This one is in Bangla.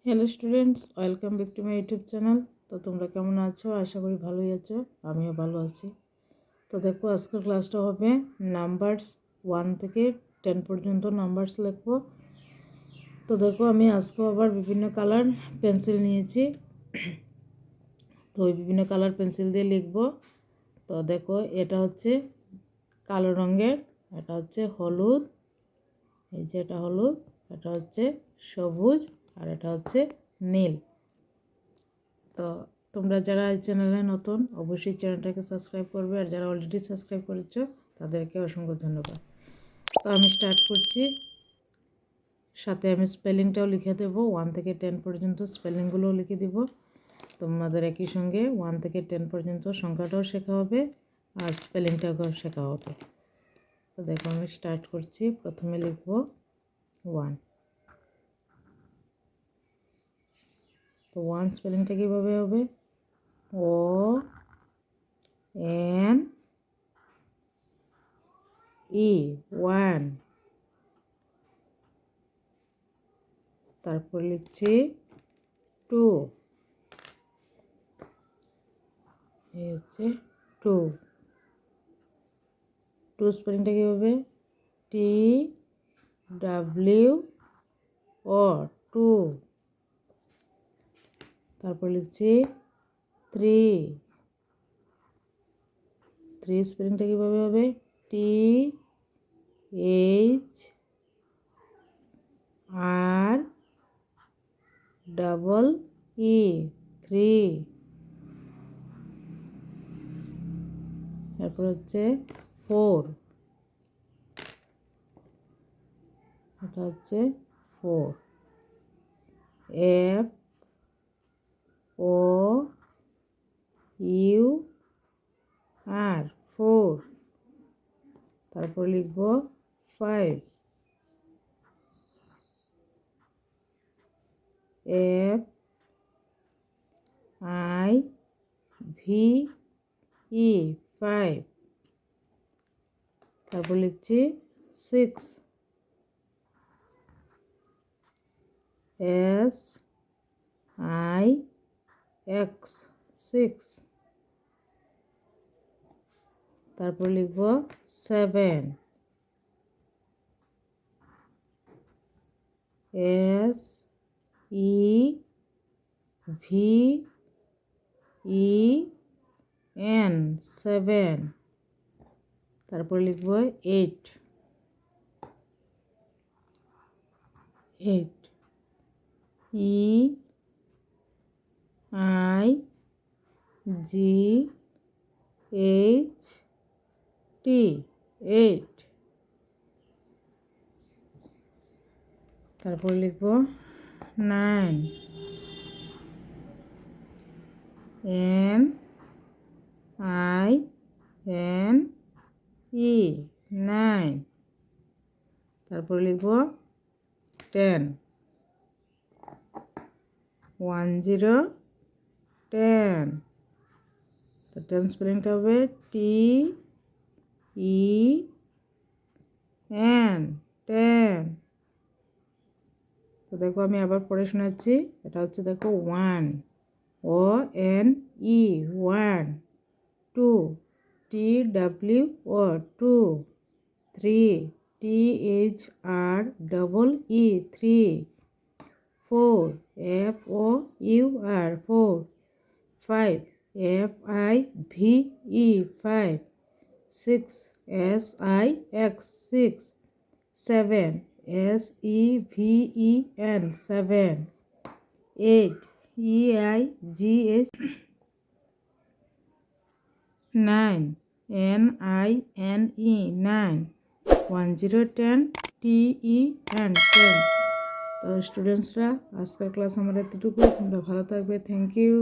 Hello students, welcome back to my YouTube channel. তো তোমরা কেমন আছো? আশা করি ভালোই আছো, আমিও ভালো আছি। তো দেখো, আজকের ক্লাসটা হবে নাম্বারস 1 থেকে 10 পর্যন্ত নাম্বারস লিখবো। তো দেখো, আমি আজকেও আবার বিভিন্ন কালার পেন্সিল নিয়েছি। তো ওই বিভিন্ন কালার পেন্সিল দিয়ে লিখবো। তো দেখো, এটা হচ্ছে কালো রঙের, এটা হচ্ছে হলুদ, এই যে এটা হলুদ, এটা হচ্ছে সবুজ, আর এটা হচ্ছে নীল। তো তোমরা যারা এই চ্যানেলে নতুন, অবশ্যই চ্যানেলটাকে সাবস্ক্রাইব করবে, আর যারা অলরেডি সাবস্ক্রাইব করেছো তাদেরকে অসংখ্য ধন্যবাদ। তো আমি স্টার্ট করছি, সাথে আমি স্পেলিংটাও লিখে দেবো। 1 থেকে 10 পর্যন্ত স্পেলিংগুলোও লিখে দিব। তোমাদের একই সঙ্গে 1 থেকে 10 পর্যন্ত সংখ্যাটাও শেখা হবে আর স্পেলিংটাও শেখা হবে। তো দেখো, আমি স্টার্ট করছি। প্রথমে লিখব 1। তো 1 স্পেলিংটা কীভাবে হবে? O N E, 1। তারপর লিখছি 2, এই হচ্ছে 2। 2 স্পেলিংটা কী হবে? T W O, 2। তারপর লিখছি 3। 3 স্পেলিংটা কীভাবে হবে? T H R double E, 3। তারপর হচ্ছে 4, এটা হচ্ছে 4। F O U R, 4। তারপর লিখব 5। F I V E, 5। তারপর লিখছি 6। S I X, 6। তারপর লিখব 7। S E V E N, 7। তারপর লিখব 8। 8 E I G H T, 8। তারপর লিখব 9। N I N E, 9। তারপর লিখব 10। 10, 10। তো 10 স্পেলিংটা হবে টি ই এন, 10। তো দেখো, আমি আবার পড়ে শোনাচ্ছি। এটা হচ্ছে দেখো 1, O N E, 1। 2, T W O, 2। 3, T H R double E, 3। 4, F O U R, 4। 5, F I V E, 5। 6, S I X, 6। 7, S E V E N, 7। 8, E I G H, 9। N I N E, 9। 10, 10, T E N, 10। তো স্টুডেন্টসরা, আজকের ক্লাস আমার এতটুকু। তোমরা ভালো থাকবে। Thank you.